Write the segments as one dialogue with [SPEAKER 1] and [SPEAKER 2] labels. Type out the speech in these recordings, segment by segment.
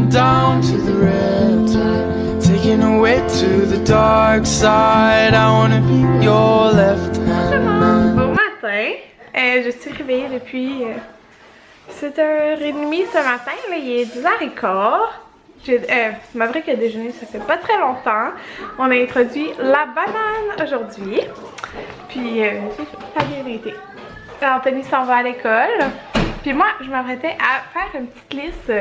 [SPEAKER 1] down to the riptide, taking away to the dark side. I wanna be your left hand man.
[SPEAKER 2] Bon matin, je suis réveillée depuis 7h30 ce matin, là, il est 10h15. Maverick a déjeuné, ça fait pas très longtemps. On a introduit la banane aujourd'hui. Puis, ça a bien été. Anthony s'en va à l'école. Puis moi, je m'apprêtais à faire une petite liste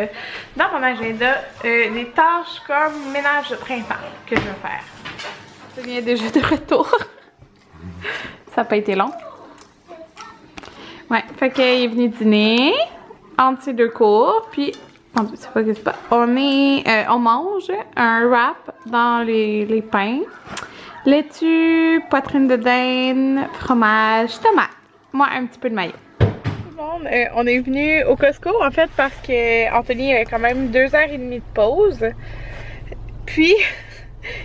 [SPEAKER 2] dans mon agenda des tâches comme ménage de printemps que je vais faire. Je viens déjà de retour. Ça n'a pas été long. Ouais, fait qu'il est venu dîner entre ces deux cours. Puis, mon Dieu, ça focus pas. On mange un wrap dans les pains. Laitue, poitrine de dinde, fromage, tomate. Moi, un petit peu de maillot. On est venu au Costco en fait parce que Anthony a quand même 2h30 de pause. Puis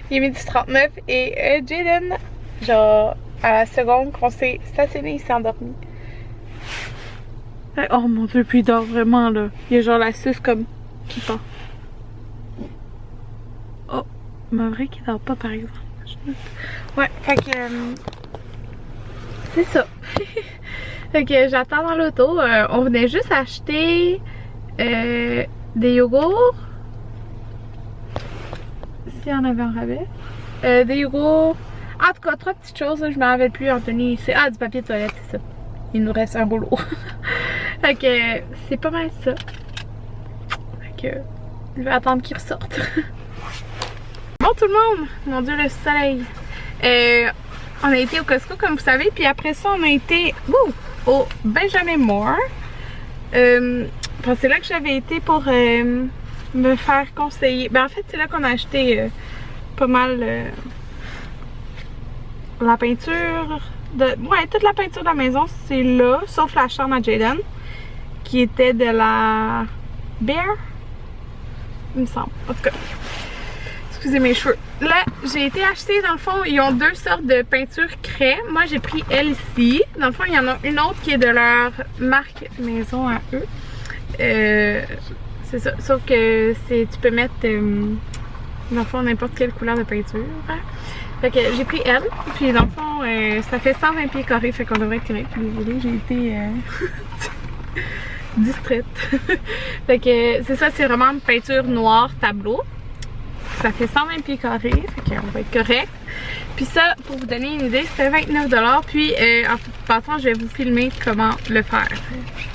[SPEAKER 2] il est 12h39 et Jaden, genre à la seconde qu'on s'est stationné, il s'est endormi. Oh mon Dieu, puis il dort vraiment là. Il y a genre la suce comme qui part. Oh, mais vrai qu'il dort pas par exemple. Ouais, fait que c'est ça. Fait que j'attends dans l'auto. On venait juste acheter des yogourts. S'il y en avait en rabais. Des yogourts. En tout cas, 3 petites choses. Là, je m'en rappelle plus. Anthony, c'est du papier de toilette, c'est ça. Il nous reste un rouleau. Fait que c'est pas mal ça. Fait que je vais attendre qu'il ressorte. Bon tout le monde! Mon Dieu, le soleil! On a été au Costco comme vous savez. Puis après ça, on a été au Benjamin Moore. C'est là que j'avais été pour me faire conseiller. Ben en fait, c'est là qu'on a acheté pas mal la peinture. Ouais, toute la peinture de la maison, c'est là. Sauf la chambre à Jaden, qui était de la Bear, il me semble. En tout cas, excusez mes cheveux. Là, j'ai été acheter, dans le fond, ils ont 2 sortes de peinture craie. Moi, j'ai pris elle ici. Dans le fond, il y en a une autre qui est de leur marque maison à eux. C'est ça. Sauf que tu peux mettre, dans le fond, n'importe quelle couleur de peinture. Fait que j'ai pris elle. Puis, dans le fond, ça fait 120 pieds carrés. Fait qu'on devrait être correct. Désolée, j'ai été distraite. Fait que c'est ça, c'est vraiment une peinture noire tableau. Ça fait 120 pieds carrés, fait qu'on va être correct. Puis ça, pour vous donner une idée, c'était 29$. Puis en passant, je vais vous filmer comment le faire.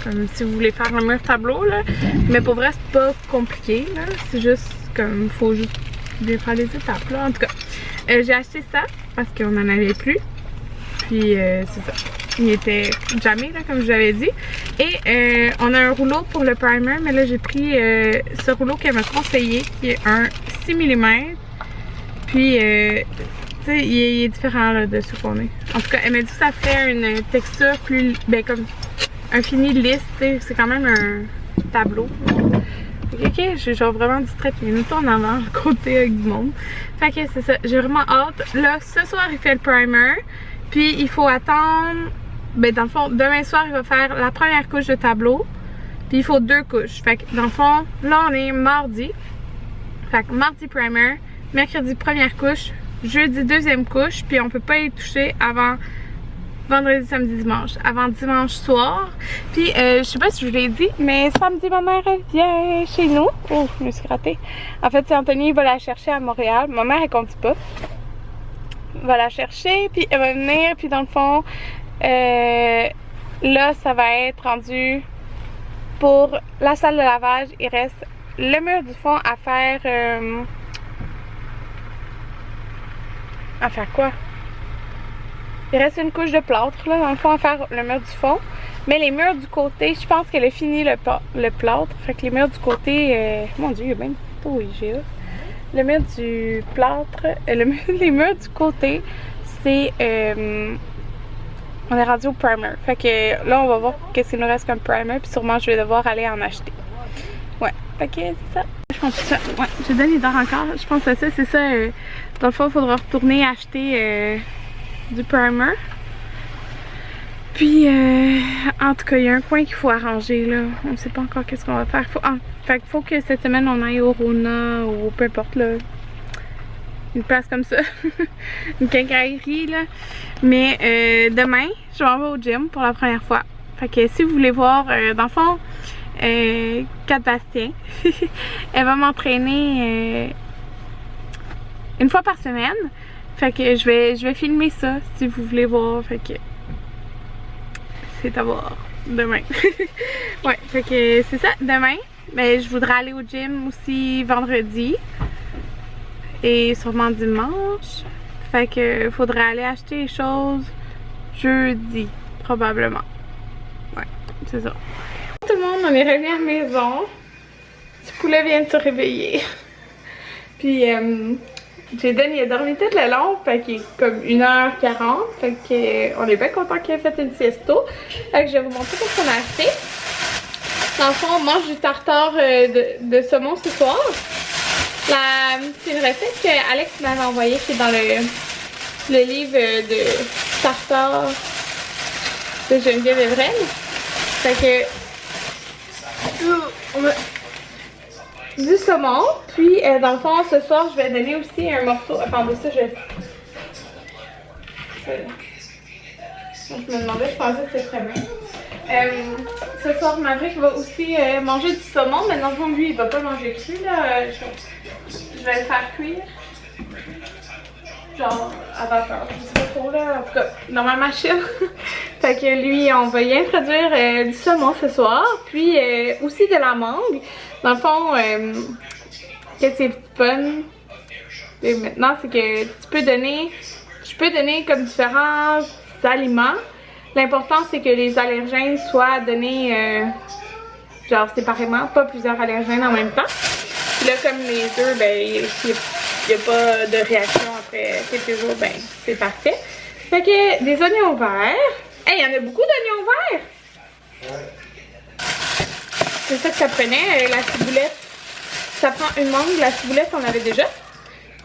[SPEAKER 2] Comme si vous voulez faire un mur tableau, là. Mais pour vrai, c'est pas compliqué, là. C'est juste comme, faut juste bien faire les étapes, là. En tout cas, j'ai acheté ça parce qu'on en avait plus. Puis c'est ça. Il était jamais là, comme je vous avais dit. Et on a un rouleau pour le primer, mais là j'ai pris ce rouleau qu'elle m'a conseillé, qui est un 6 mm. Puis, tu sais, il est différent là, de ce qu'on est. En tout cas, elle m'a dit que ça ferait une texture plus, ben comme un fini lisse, tu sais, c'est quand même un tableau. Ok, je suis genre vraiment distraite, il y a une auto en avant, à côté avec du monde. Fait que c'est ça, j'ai vraiment hâte. Là, ce soir, il fait le primer. Puis il faut attendre, ben dans le fond, demain soir il va faire la première couche de tableau. Puis il faut 2 couches. Fait que dans le fond, là on est mardi. Fait que mardi primer, mercredi première couche, jeudi deuxième couche. Puis on peut pas y toucher avant vendredi, samedi, dimanche. Avant dimanche soir. Puis je sais pas si je vous l'ai dit, mais samedi ma mère elle vient chez nous. Oh, je me suis ratée. En fait, c'est Anthony, il va la chercher à Montréal. Ma mère elle conduit pas. Va la chercher, puis elle va venir, puis dans le fond là ça va être rendu pour la salle de lavage. Il reste le mur du fond à faire quoi? Il reste une couche de plâtre là dans le fond à faire le mur du fond, mais les murs du côté, je pense qu'elle a fini le plâtre, fait que les murs du côté mon dieu, il y a bien tout j'ai là. Le mur du plâtre, les murs du côté, c'est on est rendu au primer. Fait que là, on va voir qu'est-ce qu'il nous reste comme primer. Puis sûrement, je vais devoir aller en acheter. Ouais, fait que c'est ça. Je pense que ça, ouais, j'ai donné d'or encore. Je pense que ça, c'est ça. Dans le fond, il faudra retourner acheter du primer. Puis, en tout cas, il y a un coin qu'il faut arranger là. On ne sait pas encore qu'est-ce qu'on va faire. Fait qu'il faut que cette semaine on aille au Rona ou peu importe là. Une place comme ça. Une quincaillerie là. Mais demain, je m'en vais au gym pour la première fois. Fait que si vous voulez voir, dans le fond, Kat Bastien, elle va m'entraîner une fois par semaine. Fait que je vais filmer ça si vous voulez voir. Fait que c'est à voir demain. Ouais, fait que c'est ça, demain. Mais je voudrais aller au gym aussi vendredi. Et sûrement dimanche. Fait que faudrait aller acheter les choses jeudi, probablement. Ouais, c'est ça. Tout le monde, on est revenu à la maison. Petit poulet vient de se réveiller. Puis Jaden il a dormi tout le long, fait qu'il est comme 1h40. Fait que on est bien content qu'il ait fait une siesto. Fait que je vais vous montrer ce qu'on a acheté. Dans le fond, on mange du tartare de saumon ce soir. C'est une recette que Alex m'avait envoyée, qui est dans le livre de tartare de Geneviève Evrel. Fait que on a du saumon, puis dans le fond ce soir je vais donner aussi un morceau. Attendez ça, je me demandais, je pensais que c'était très bien. Ce soir Maverick va aussi manger du saumon, mais dans le fond lui il va pas manger cru là. Je vais le faire cuire. Genre à vapeur, je sais pas trop là, en tout cas dans ma machine. Fait que lui on va y introduire du saumon ce soir, puis aussi de la mangue. Dans le fond, qu'est-ce qui est fun et maintenant c'est que je peux donner comme différents aliments. L'important c'est que les allergènes soient donnés genre séparément, pas plusieurs allergènes en même temps. Puis là comme les œufs, ben il n'y a pas de réaction après quelques jours, ben c'est parfait. Fait que des oignons verts. Hey, il y en a beaucoup d'oignons verts! Ouais. C'est ça que ça prenait, la ciboulette. Ça prend une mangue, la ciboulette on l'avait déjà.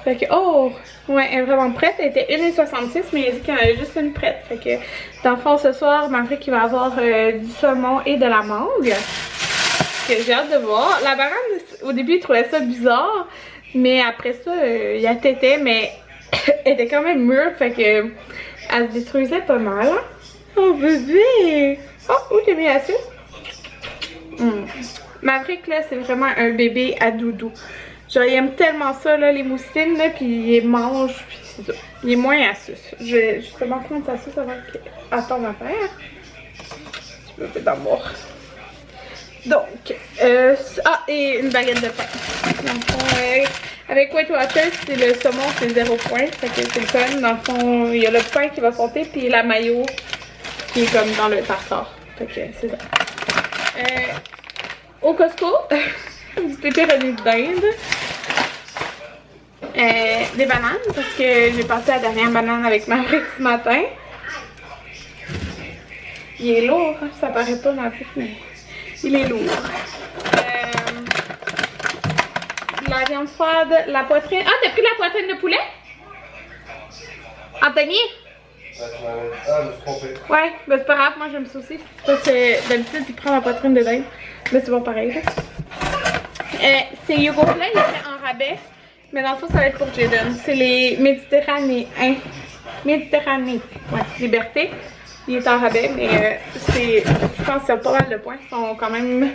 [SPEAKER 2] Fait que, oh! Ouais, elle est vraiment prête. Elle était 1,66 mais il a dit qu'il y en avait juste une prête. Fait que, dans le fond, ce soir, Maverick il va avoir du saumon et de la mangue. Que j'ai hâte de voir. La banane, au début, il trouvait ça bizarre. Mais après ça, il a tété, mais elle était quand même mûre. Fait que, elle se détruisait pas mal. Hein? Oh bébé! Oh, où t'as mis la suce? Maverick là c'est vraiment un bébé à doudou. Genre il aime tellement ça là, les mousselines là, puis il mange, puis c'est ça. Il est moins à suce. Je vais justement prendre sa suce avant qu'attendre ma mère. Tu peux faire d'amour. Donc, et une baguette de pain. Donc, avec Weight Watchers, c'est le saumon, c'est 0 point. Fait que c'est le fun. Dans le fond, il y a le pain qui va sauter, puis la mayo qui est comme dans le tartare. Fait que c'est ça. Au Costco, du pépéroni de dinde. Des bananes, parce que j'ai passé la dernière banane avec Maverick ce matin. Il est lourd, hein? Ça paraît pas dans le truc, mais il est lourd. La viande froide, la poitrine. Ah, t'as pris la poitrine de poulet? Anthony?
[SPEAKER 3] Ah, je me suis trompé.
[SPEAKER 2] Ouais, ben c'est pas grave, moi j'aime ça aussi. Parce que d'habitude, il prend la poitrine de dinde. Mais c'est bon pareil. Ces yogourts-là, ils étaient en rabais. Mais dans le fond, ça va être pour Jaden. C'est les Méditerranéens. Méditerranée. Ouais, Liberté. Il est en rabais, mais je pense qu'il y a pas mal de points. Ils sont quand même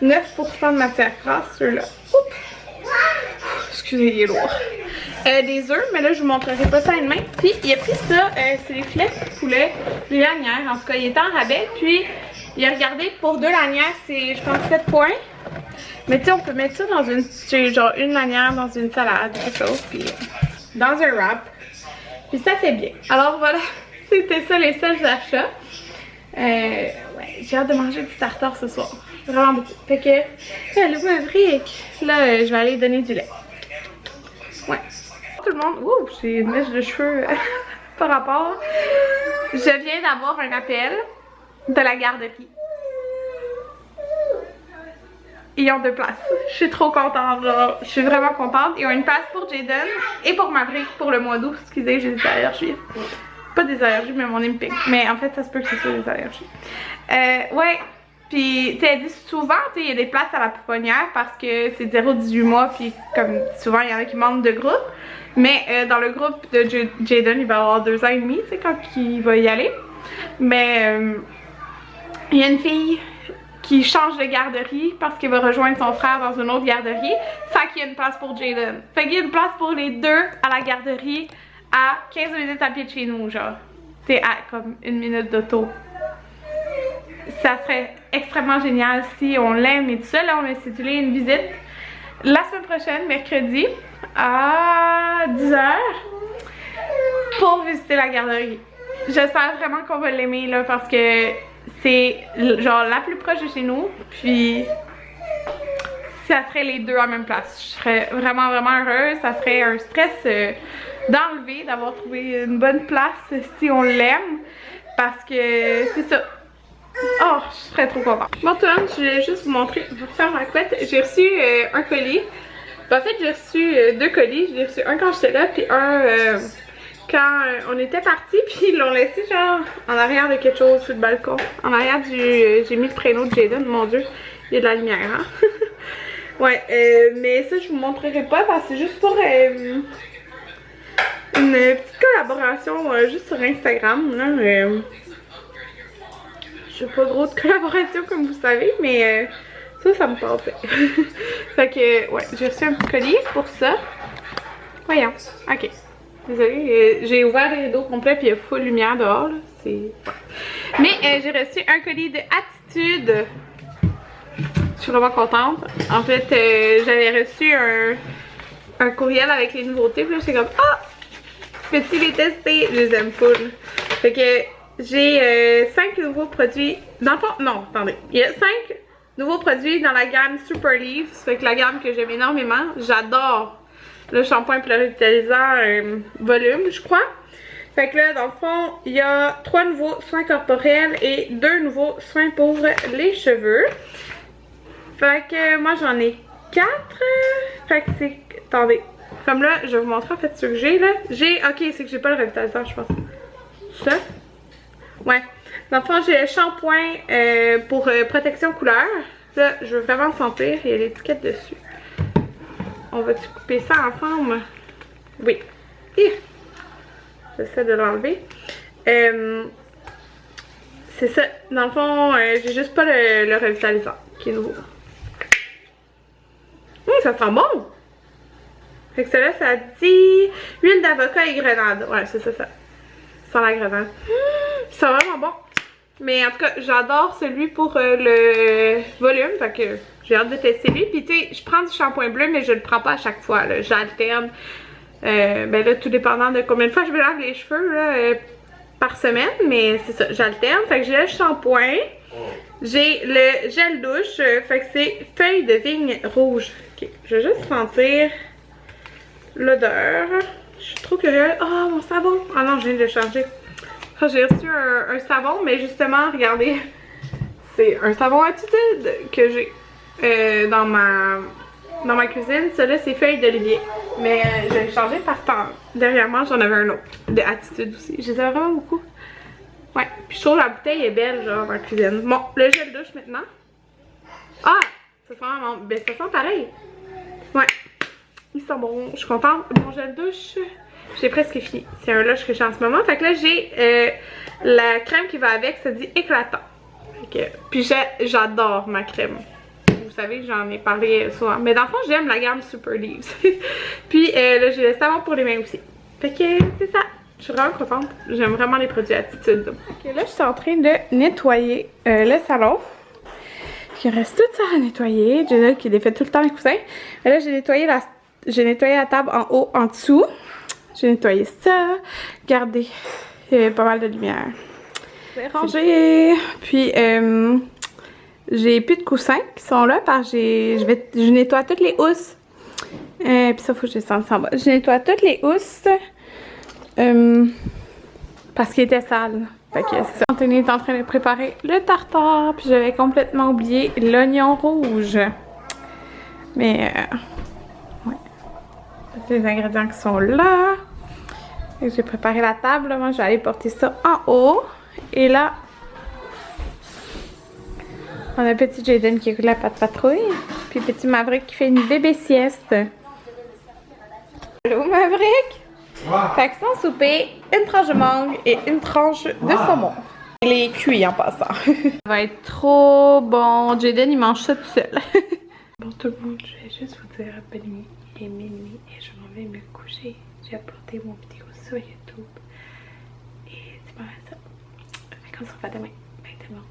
[SPEAKER 2] 9% de matière grasse, ceux-là. Excusez, il est lourd. Des œufs, mais là je vous montrerai pas ça à une main. Puis il a pris ça, c'est des filets de poulet, des lanières. En tout cas, il est en rabais. Puis il a regardé pour 2 lanières, c'est je pense 7 points. Mais tu sais, on peut mettre ça dans genre une lanière dans une salade, quelque chose. Puis dans un wrap. Puis ça fait bien. Alors voilà, c'était ça les seuls achats. Ouais, j'ai hâte de manger du tartare ce soir. Vraiment beaucoup. Fait que, le Maverick. Là, je vais aller donner du lait. Ouais. Tout le monde. Ouh, j'ai une mèche de cheveux par rapport. Je viens d'avoir un appel de la garderie. Ils ont 2 places. Je suis trop contente. Genre, je suis vraiment contente. Ils ont une place pour Jaden et pour Maverick pour le mois d'août. Excusez, j'ai des allergies. pas des allergies, mais mon nez me pique. Mais en fait, ça se peut que c'est ça des allergies. Ouais, puis tu sais, elle dit souvent, tu sais, il y a des places à la pouponnière parce que c'est 0-18 mois, puis comme souvent, il y en a qui manquent de groupe. Mais dans le groupe de Jaden, il va avoir 2 ans et demi, tu sais, quand il va y aller. Mais il y a une fille qui change de garderie parce qu'il va rejoindre son frère dans une autre garderie. Fait qu'il y a une place pour Jaden. Fait qu'il y a une place pour les deux à la garderie à 15 minutes à pied de chez nous, genre. C'est à comme 1 minute d'auto. Ça serait extrêmement génial si on l'aime et tout ça. Là, on a cédulé une visite la semaine prochaine, mercredi, à 10h pour visiter la garderie. J'espère vraiment qu'on va l'aimer là parce que c'est genre la plus proche de chez nous, puis ça serait les deux en même place. Je serais vraiment heureuse, ça serait un stress d'enlever, d'avoir trouvé une bonne place si on l'aime, parce que c'est ça. Oh, je serais trop contente. Bon, tout le monde, je vais juste vous montrer, je vais faire ma couette. J'ai reçu un colis. En fait, j'ai reçu 2 colis. J'ai reçu un quand j'étais là, puis un quand on était partis, puis ils l'ont laissé genre en arrière de quelque chose sur le balcon. En arrière du... j'ai mis le prénom de Jaden, mon dieu, il y a de la lumière, hein. Ouais, mais ça je vous montrerai pas parce que c'est juste pour une petite collaboration juste sur Instagram, là. Je fais pas gros de collaboration comme vous savez, mais ça me tentait. Fait que, ouais, j'ai reçu un petit colis pour ça. Voyons, ok. Désolée, j'ai ouvert les rideaux complets puis il y a full lumière dehors, là. C'est... Mais j'ai reçu un colis de Attitude. Je suis vraiment contente. En fait, j'avais reçu un courriel avec les nouveautés. Puis là, j'étais comme, ah! Peux-tu les tester? Je les aime full. Fait que j'ai 5 nouveaux produits. Dans le fond, non, attendez. Il y a 5 nouveaux produits dans la gamme Super Leaves. Fait que la gamme que j'aime énormément. J'adore le shampoing et le revitalisant volume, je crois. Fait que là, dans le fond, il y a 3 nouveaux soins corporels et 2 nouveaux soins pour les cheveux. Fait que moi, j'en ai 4. Fait que c'est... Attendez. Comme là, je vais vous montrer en fait ce que j'ai là. J'ai... Ok, c'est que j'ai pas le revitalisant, je pense. Ça? Ouais. Dans le fond, j'ai le shampoing pour protection couleur. Là, je veux vraiment le sentir. Il y a l'étiquette dessus. On va-tu couper ça ensemble? Oui. J'essaie de l'enlever. C'est ça. Dans le fond, j'ai juste pas le revitalisant qui est nouveau. Ça sent bon! Fait que celle-là, ça dit huile d'avocat et grenade. Ouais, c'est ça, ça. Ça sent la grenade. C'est vraiment bon. Mais en tout cas, j'adore celui pour le volume. Fait que j'ai hâte de tester lui. Puis tu sais, je prends du shampoing bleu, mais je le prends pas à chaque fois. J'alterne. Ben là, tout dépendant de combien de fois je me lave les cheveux là, par semaine. Mais c'est ça, j'alterne. Fait que j'ai le shampoing. J'ai le gel douche. Fait que c'est feuille de vigne rouge. Ok, je vais juste sentir l'odeur. Je suis trop curieuse. Oh, mon savon! Ah non, je viens de le changer. J'ai reçu un savon, mais justement, regardez, c'est un savon Attitude que j'ai dans ma cuisine. Celui-là, c'est feuille d'olivier. Mais je l'ai changé parce que derrière moi, j'en avais un autre de Attitude aussi. Je les aime vraiment beaucoup. Ouais, puis je trouve la bouteille est belle, genre, dans la cuisine. Bon, le gel douche maintenant. Ah! Ça sent vraiment... Ben, ça sent pareil. Ouais. Ils sont bons. Je suis contente. Mon gel douche... J'ai presque fini. C'est un lush que j'ai en ce moment. Fait que là, j'ai la crème qui va avec. Ça dit éclatant. Fait que, puis j'adore ma crème. Vous savez, j'en ai parlé souvent. Mais dans le fond, j'aime la gamme Super Leaves. Puis là, j'ai le savon pour les mains aussi. Fait que c'est ça. Je suis vraiment contente. J'aime vraiment les produits Attitude. Ok, là, je suis en train de nettoyer le salon. Il reste tout ça à nettoyer. Jenna qui défait tout le temps les coussins. Mais là, j'ai nettoyé la table en haut, en dessous. J'ai nettoyé ça. Regardez, il y avait pas mal de lumière. Je vais ranger. Puis, j'ai plus de coussins qui sont là parce que je nettoie toutes les housses. Puis ça, faut que je descende en bas. Je nettoie toutes les housses parce qu'ils étaient sales. Fait que c'est ça. Anthony est en train de préparer le tartare. Puis j'avais complètement oublié l'oignon rouge. Mais, ouais. C'est les ingrédients qui sont là. J'ai préparé la table, moi je vais aller porter ça en haut. Et là, on a petit Jaden qui écoute la patte patrouille. Puis petit Maverick qui fait une bébé sieste. Allô Maverick?
[SPEAKER 3] Wow.
[SPEAKER 2] Fait que son souper, une tranche de mangue et une tranche de saumon. Il est cuit en passant. Ça va être trop bon. Jaden il mange ça tout seul. Bon tout le monde, je vais juste vous dire bonne nuit. Il est minuit et je m'en vais me coucher. J'ai uploadé mon vidéo sur YouTube. Et c'est pas mal ça. Fait qu'on se revoit demain. Bye tout le monde.